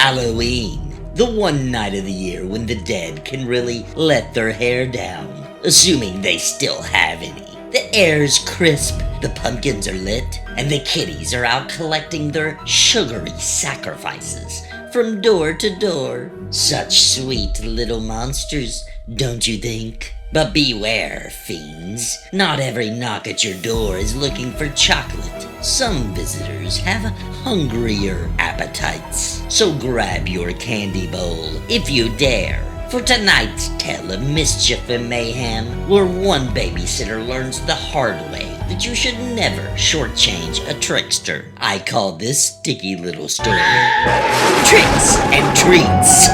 Halloween, the one night of the year when the dead can really let their hair down, assuming they still have any. The air's crisp, the pumpkins are lit, and the kiddies are out collecting their sugary sacrifices from door to door. Such sweet little monsters, don't you think? But beware, fiends. Not every knock at your door is looking for chocolate. Some visitors have hungrier appetites. So grab your candy bowl if you dare for tonight's tale of mischief and mayhem, where one babysitter learns the hard way that you should never shortchange a trickster. I call this sticky little story Tricks and Treats.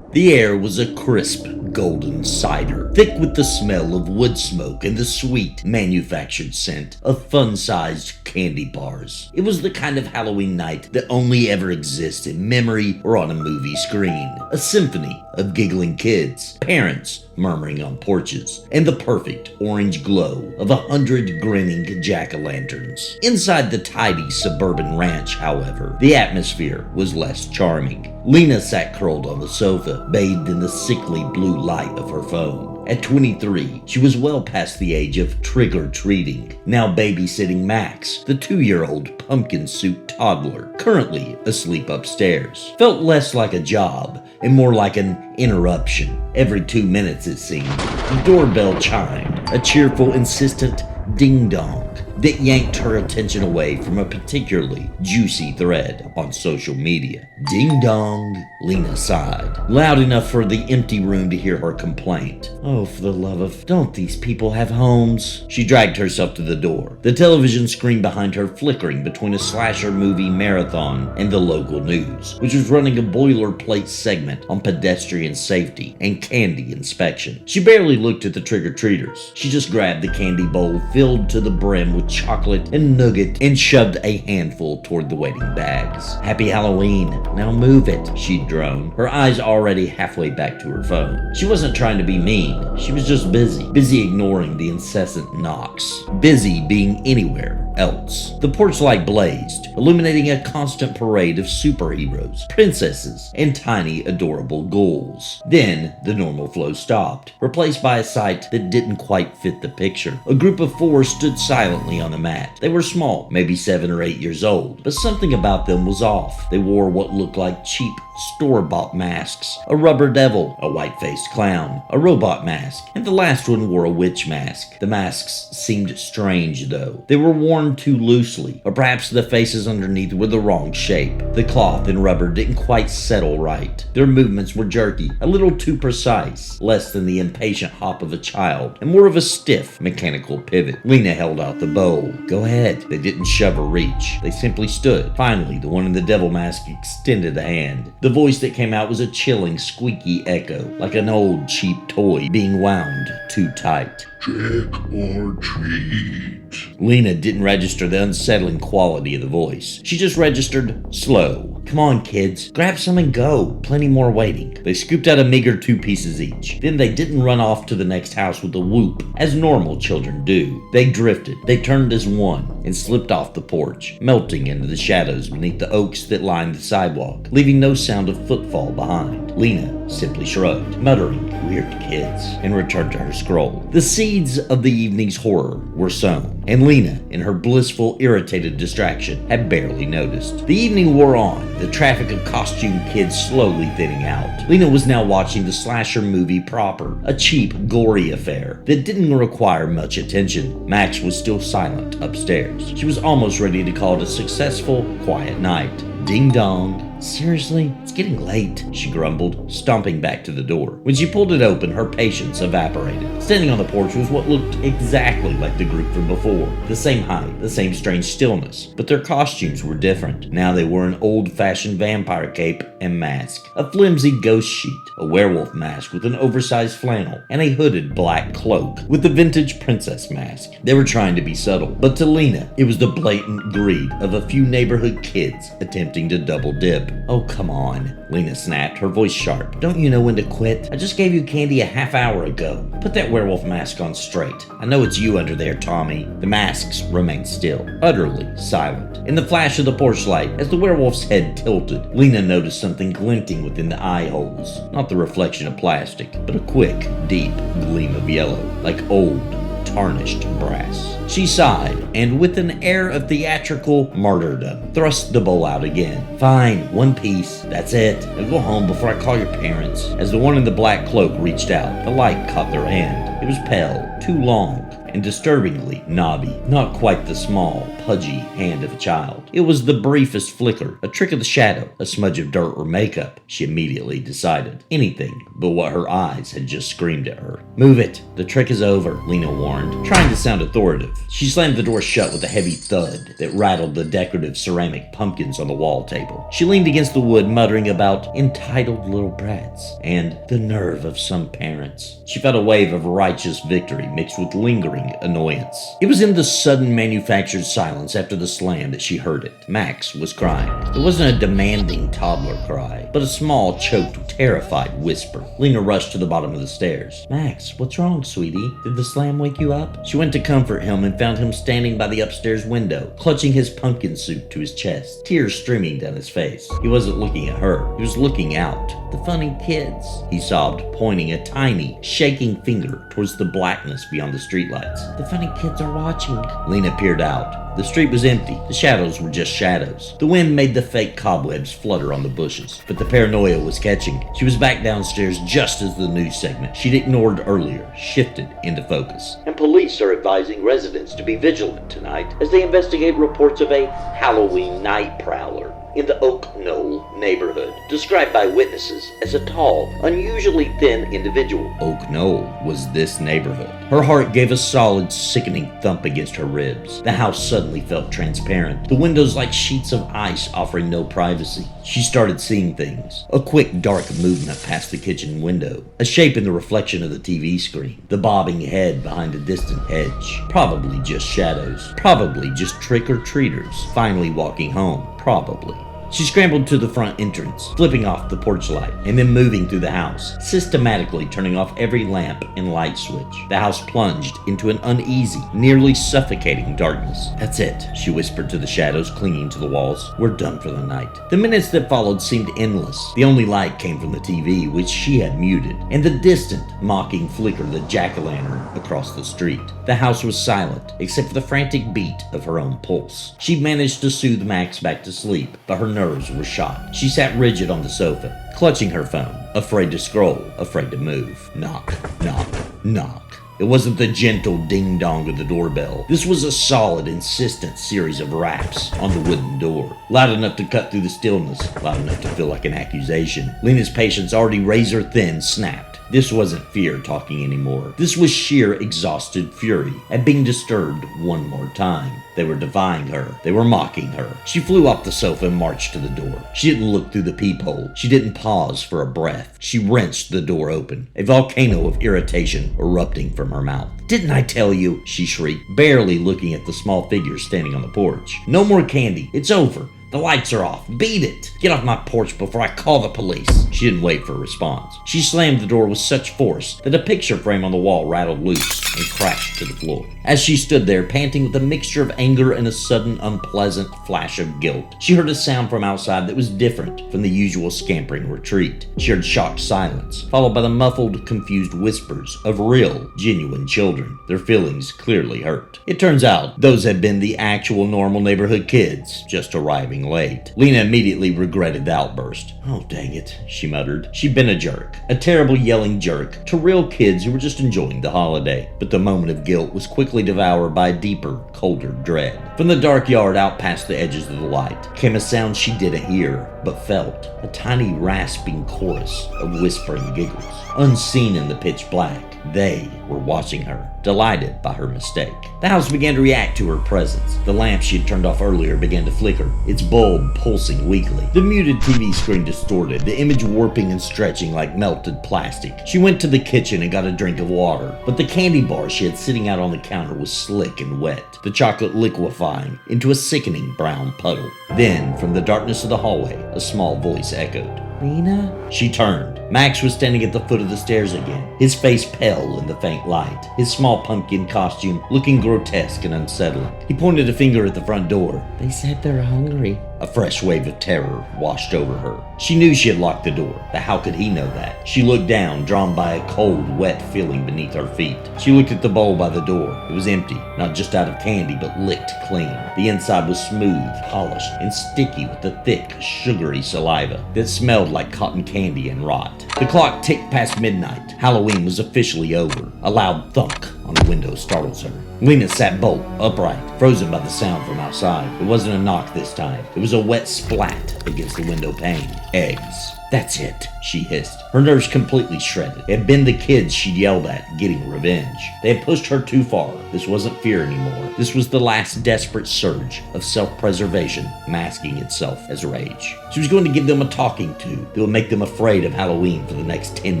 The air was a crisp, golden cider, thick with the smell of wood smoke and the sweet, manufactured scent of fun-sized candy bars. It was the kind of Halloween night that only ever exists in memory or on a movie screen. A symphony of giggling kids, parents murmuring on porches, and the perfect orange glow of 100 grinning jack-o'-lanterns. Inside the tidy suburban ranch, however, the atmosphere was less charming. Lena sat curled on the sofa, bathed in the sickly blue light of her phone. At 23, she was well past the age of trick-or-treating, now babysitting Max, the 2-year-old pumpkin suit toddler, currently asleep upstairs. Felt less like a job and more like an interruption. Every 2 minutes, it seemed, the doorbell chimed, a cheerful, insistent ding-dong that yanked her attention away from a particularly juicy thread on social media. Ding dong, Lena sighed, loud enough for the empty room to hear her complaint. Oh, for the love of, don't these people have homes? She dragged herself to the door, the television screen behind her flickering between a slasher movie marathon and the local news, which was running a boilerplate segment on pedestrian safety and candy inspection. She barely looked at the trick-or-treaters. She just grabbed the candy bowl filled to the brim with chocolate and nougat and shoved a handful toward the waiting bags. Happy Halloween. Now move it, she'd drone, her eyes already halfway back to her phone. She wasn't trying to be mean. She was just busy ignoring the incessant knocks, busy being anywhere else. The porch light blazed, illuminating a constant parade of superheroes, princesses, and tiny, adorable ghouls. Then the normal flow stopped, replaced by a sight that didn't quite fit the picture. A group of 4 stood silently on a mat. They were small, maybe 7 or 8 years old, but something about them was off. They wore what looked like cheap store-bought masks, a rubber devil, a white-faced clown, a robot mask, and the last one wore a witch mask. The masks seemed strange, though. They were worn too loosely, or perhaps the faces underneath were the wrong shape. The cloth and rubber didn't quite settle right. Their movements were jerky, a little too precise, less than the impatient hop of a child, and more of a stiff, mechanical pivot. Lena held out the bowl. Go ahead. They didn't shove or reach. They simply stood. Finally, the one in the devil mask extended a hand. The voice that came out was a chilling, squeaky echo, like an old, cheap toy being wound too tight. Trick or treat. Lena didn't register the unsettling quality of the voice. She just registered slow. Come on, kids. Grab some and go. Plenty more waiting. They scooped out a meager 2 pieces each. Then they didn't run off to the next house with a whoop, as normal children do. They drifted. They turned as one and slipped off the porch, melting into the shadows beneath the oaks that lined the sidewalk, leaving no sound of footfall behind. Lena simply shrugged, muttering, "Weird kids," and returned to her scroll. The seeds of the evening's horror were sown, and Lena, in her blissful, irritated distraction, had barely noticed. The evening wore on, the traffic of costumed kids slowly thinning out. Lena was now watching the slasher movie proper, a cheap, gory affair that didn't require much attention. Max was still silent upstairs. She was almost ready to call it a successful, quiet night. Ding dong. Seriously? It's getting late, she grumbled, stomping back to the door. When she pulled it open, her patience evaporated. Standing on the porch was what looked exactly like the group from before. The same height, the same strange stillness, but their costumes were different. Now they wore an old-fashioned vampire cape and mask, a flimsy ghost sheet, a werewolf mask with an oversized flannel, and a hooded black cloak with the vintage princess mask. They were trying to be subtle, but to Lena, it was the blatant greed of a few neighborhood kids attempting to double dip. Oh, come on, Lena snapped, her voice sharp. Don't you know when to quit? I just gave you candy a half hour ago. Put that werewolf mask on straight. I know it's you under there, Tommy. The masks remained still, utterly silent. In the flash of the porch light, as the werewolf's head tilted, Lena noticed something glinting within the eye holes. Not the reflection of plastic, but a quick, deep gleam of yellow, like old, tarnished brass. She sighed, and with an air of theatrical martyrdom, thrust the bowl out again. Fine, one piece, that's it. Now go home before I call your parents. As the one in the black cloak reached out, the light caught their hand. It was pale, too long, and disturbingly knobby. Not quite the small, pudgy hand of a child. It was the briefest flicker, a trick of the shadow, a smudge of dirt or makeup, she immediately decided. Anything but what her eyes had just screamed at her. Move it, the trick is over, Lena warned, trying to sound authoritative. She slammed the door shut with a heavy thud that rattled the decorative ceramic pumpkins on the wall table. She leaned against the wood, muttering about entitled little brats and the nerve of some parents. She felt a wave of righteous victory mixed with lingering annoyance. It was in the sudden manufactured silence after the slam that she heard it. Max was crying. It wasn't a demanding toddler cry, but a small, choked, terrified whisper. Lena rushed to the bottom of the stairs. Max, what's wrong, sweetie? Did the slam wake you up? She went to comfort him and found him standing by the upstairs window, clutching his pumpkin suit to his chest, tears streaming down his face. He wasn't looking at her. He was looking out. The funny kids, he sobbed, pointing a tiny, shaking finger towards the blackness beyond the streetlights. The funny kids are watching. Lena peered out. The street was empty. The shadows were just shadows. The wind made the fake cobwebs flutter on the bushes, but the paranoia was catching. She was back downstairs just as the news segment she'd ignored earlier shifted into focus. And police are advising residents to be vigilant tonight as they investigate reports of a Halloween night prowler in the Oak Knoll neighborhood, described by witnesses as a tall, unusually thin individual. Oak Knoll was this neighborhood. Her heart gave a solid, sickening thump against her ribs. The house suddenly felt transparent, the windows like sheets of ice offering no privacy. She started seeing things. A quick, dark movement past the kitchen window, a shape in the reflection of the TV screen, the bobbing head behind a distant hedge. Probably just shadows. Probably just trick-or-treaters finally walking home. Probably. She scrambled to the front entrance, flipping off the porch light, and then moving through the house, systematically turning off every lamp and light switch. The house plunged into an uneasy, nearly suffocating darkness. That's it, she whispered to the shadows clinging to the walls. We're done for the night. The minutes that followed seemed endless. The only light came from the TV, which she had muted, and the distant, mocking flicker of the jack-o'-lantern across the street. The house was silent, except for the frantic beat of her own pulse. She managed to soothe Max back to sleep, but her nerves were shot. She sat rigid on the sofa, clutching her phone, afraid to scroll, afraid to move. Knock, knock, knock. It wasn't the gentle ding-dong of the doorbell. This was a solid, insistent series of raps on the wooden door. Loud enough to cut through the stillness, loud enough to feel like an accusation. Lena's patience, already razor-thin, snapped. This wasn't fear talking anymore. This was sheer exhausted fury at being disturbed one more time. They were defying her. They were mocking her. She flew off the sofa and marched to the door. She didn't look through the peephole. She didn't pause for a breath. She wrenched the door open, a volcano of irritation erupting from her mouth. Didn't I tell you? She shrieked, barely looking at the small figure standing on the porch. No more candy. It's over. The lights are off. Beat it. Get off my porch before I call the police. She didn't wait for a response. She slammed the door with such force that a picture frame on the wall rattled loose and crashed to the floor. As she stood there, panting with a mixture of anger and a sudden unpleasant flash of guilt, she heard a sound from outside that was different from the usual scampering retreat. She heard shocked silence, followed by the muffled, confused whispers of real, genuine children, their feelings clearly hurt. It turns out those had been the actual normal neighborhood kids, just arriving late. Lena immediately regretted the outburst. Oh, dang it, she muttered. She'd been a jerk, a terrible yelling jerk, to real kids who were just enjoying the holiday. But the moment of guilt was quickly devoured by a deeper, colder dread. From the dark yard out past the edges of the light came a sound she didn't hear, but felt. A tiny rasping chorus of whispering giggles. Unseen in the pitch black, they were watching her, delighted by her mistake. The house began to react to her presence. The lamp she had turned off earlier began to flicker, its bulb pulsing weakly. The muted TV screen distorted, the image warping and stretching like melted plastic. She went to the kitchen and got a drink of water, but the candy bar she had sitting out on the counter was slick and wet, the chocolate liquefying into a sickening brown puddle. Then, from the darkness of the hallway, a small voice echoed, "Lena?" She turned. Max was standing at the foot of the stairs again, his face pale in the faint light, his small pumpkin costume looking grotesque and unsettling. He pointed a finger at the front door. "They said they're hungry." A fresh wave of terror washed over her. She knew she had locked the door, but how could he know that? She looked down, drawn by a cold, wet feeling beneath her feet. She looked at the bowl by the door. It was empty, not just out of candy, but licked clean. The inside was smooth, polished, and sticky with the thick, sugary saliva that smelled like cotton candy and rot. The clock ticked past midnight. Halloween was officially over. A loud thunk on the window startles her. Lena sat bolt upright, frozen by the sound from outside. It wasn't a knock this time. It was a wet splat against the window pane. Eggs. "That's it," she hissed, her nerves completely shredded. It had been the kids she'd yelled at, getting revenge. They had pushed her too far. This wasn't fear anymore. This was the last desperate surge of self-preservation masking itself as rage. She was going to give them a talking to that would make them afraid of Halloween for the next 10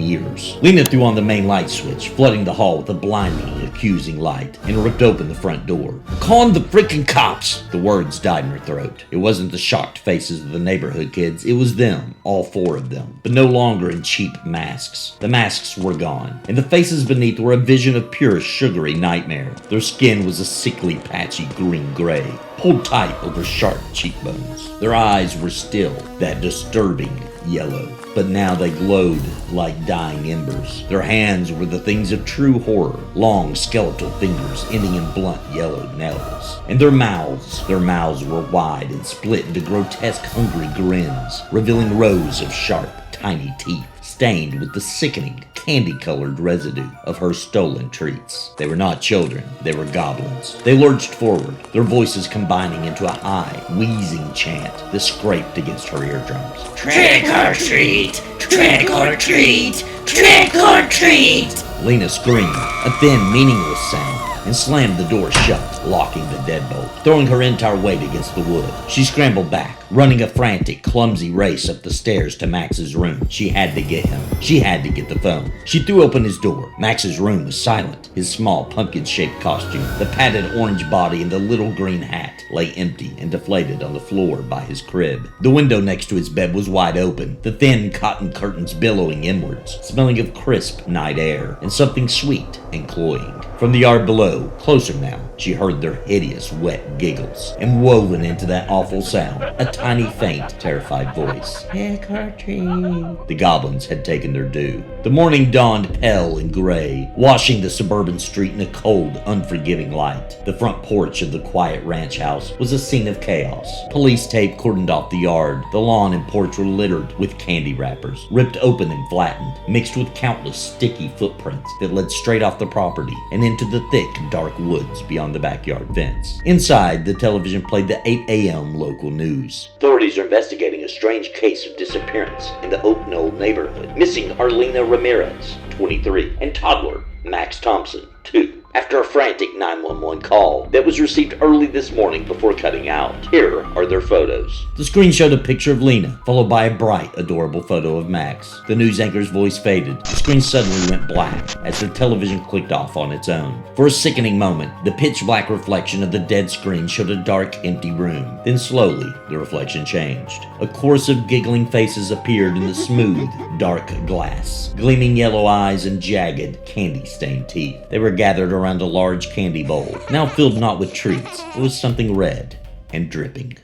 years. Lena threw on the main light switch, flooding the hall with a blinding, accusing light, and ripped open the front door. "Call the freaking cops!" The words died in her throat. It wasn't the shocked faces of the neighborhood kids. It was them, all four of them, but no longer in cheap masks. The masks were gone, and the faces beneath were a vision of pure, sugary nightmare. Their skin was a sickly, patchy green-gray, pulled tight over sharp cheekbones. Their eyes were still that disturbing yellow, but now they glowed like dying embers. Their hands were the things of true horror, long skeletal fingers ending in blunt yellow nails. And their mouths were wide and split into grotesque hungry grins, revealing rows of sharp, tiny teeth, stained with the sickening, candy-colored residue of her stolen treats. They were not children, they were goblins. They lurched forward, their voices combining into a high, wheezing chant that scraped against her eardrums. "Trick or treat! Trick or treat! Trick or treat!" Lena screamed, a thin, meaningless sound, and slammed the door shut, locking the deadbolt, throwing her entire weight against the wood. She scrambled back, running a frantic, clumsy race up the stairs to Max's room. She had to get him. She had to get the phone. She threw open his door. Max's room was silent. His small, pumpkin-shaped costume, the padded orange body, and the little green hat lay empty and deflated on the floor by his crib. The window next to his bed was wide open, the thin cotton curtains billowing inwards, smelling of crisp night air and something sweet and cloying. From the yard below, closer now, she heard their hideous, wet giggles, and woven into that awful sound, a tiny, faint, terrified voice. "Trick or treat." The goblins had taken their due. The morning dawned pale and gray, washing the suburban street in a cold, unforgiving light. The front porch of the quiet ranch house was a scene of chaos. Police tape cordoned off the yard. The lawn and porch were littered with candy wrappers, ripped open and flattened, mixed with countless sticky footprints that led straight off the property and into the thick, dark woods beyond the backyard fence. Inside, the television played the 8 a.m. local news. Authorities are investigating a strange case of disappearance in the Oak Knoll neighborhood. Missing are Lena Ramirez, 23, and toddler Max Thompson, 2. After a frantic 911 call that was received early this morning before cutting out. Here are their photos. The screen showed a picture of Lena, followed by a bright, adorable photo of Max. The news anchor's voice faded. The screen suddenly went black as the television clicked off on its own. For a sickening moment, the pitch-black reflection of the dead screen showed a dark, empty room. Then slowly, the reflection changed. A chorus of giggling faces appeared in the smooth, dark glass, gleaming yellow eyes and jagged, candy-stained teeth. They were gathered around a large candy bowl, now filled not with treats, but with something red and dripping.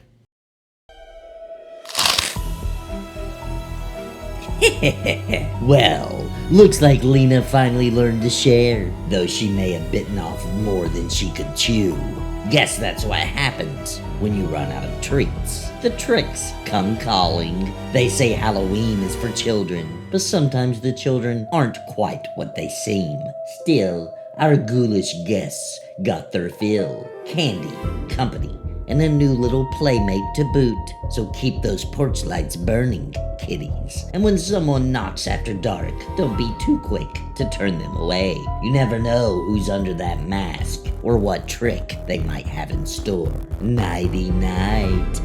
Well, looks like Lena finally learned to share, though she may have bitten off more than she could chew. Guess that's what happens when you run out of treats. The tricks come calling. They say Halloween is for children, but sometimes the children aren't quite what they seem. Still, our ghoulish guests got their fill. Candy, company, and a new little playmate to boot. So keep those porch lights burning, kiddies. And when someone knocks after dark, don't be too quick to turn them away. You never know who's under that mask or what trick they might have in store. Nighty night.